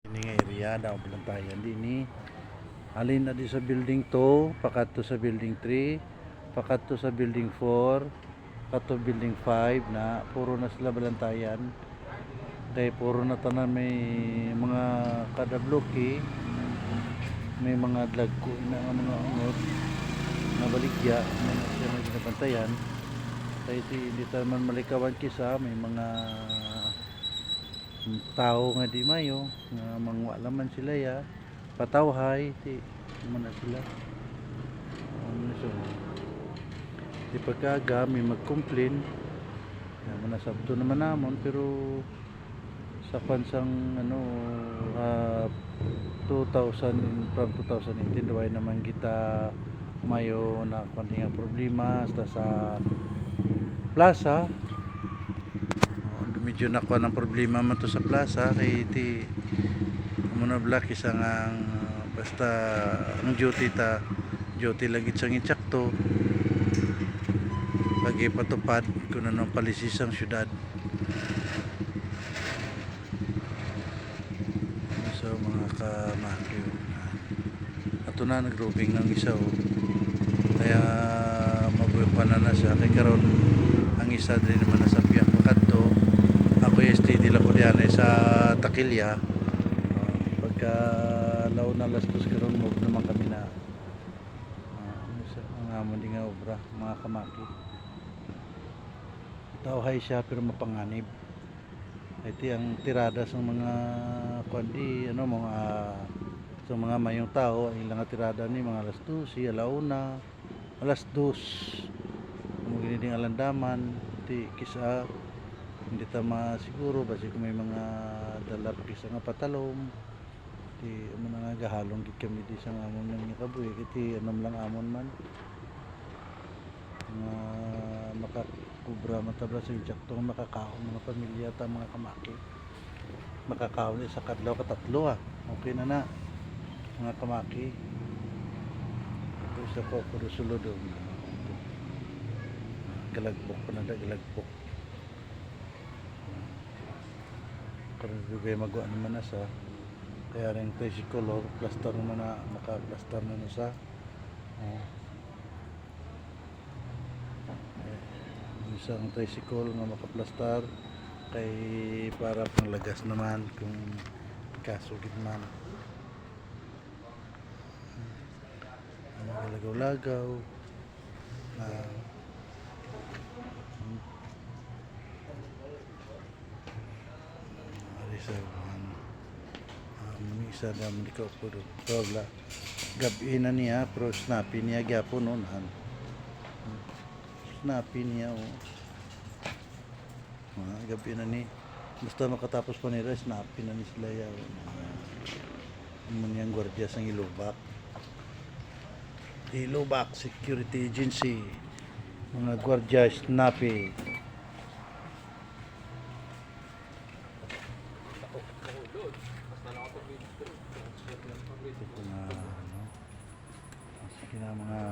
Ini nga area daw Balantayan dinhi. Alin na di sa building 2, pakat to sa building 3, pakat to sa building 4, pakat to building 5 na puro na sila Balantayan. Kaya puro na tanan may mga kada bloke, may mga dlagko na mga unod na baligya na siya may ginabantayan. Kaya hindi taman malikawan kisa may mga tao nga di mayo nga mangwalaman sila ya patawhay ti muna sila so di pagkaga may mag-complain muna sabto naman namon pero sa pansang 2000 from 2018 duway naman kita mayo na kunting problema sa plaza. Medyo nakuha ng problema man to sa plaza kay iti muna black isang basta ang duty lagi siyang insakto lagi patupad kung anong palisisang syudad. So mga kamakyo ato na nag-roving ng isa kaya mabuhay pa na siya kay karon ang isa din naman nasa piyak makadto. Ako yung steady lang ko diyan sa Takilya. Pagka law na lastos karon move naman kami na ang amon di nga obra mga kamaki. Tawhay siya pero mapanganib. Ito ang tirada sa mga kundi mga sa mga mayong tao ang ilang tirada ni mga alas 12, alauna, alas 2. Mo gini ding alandaman ti kisa hindi ta masiguro basi kung may mga dala pa kisa nga patalom ti amo na nga gahalong gid kami di sa amon nga kabuhi kiti anam lang amon man nga makakubra matabla sa insakto makakaon mga pamilya ta mga kamaki makakaon sa kadlaw katatlo okay na mga kamaki ito sa ko puro sulod galagbok pa na galagbok karon dugay magawa naman na sa kaya rin tricolor plaster naman na naka-plaster na sa isang tricycle nga maka-plaster kay para panglagas naman kung kasugid man lagaw-lagaw isa na hindi ko po doon gabi na niya pero snappy niya gyapon noon snappy niya gabi na ni basta makatapos pa nila snappy na ni sila niyang gwardiya sa Ilubak Security Agency mga gwardiya snappy. Ito na mga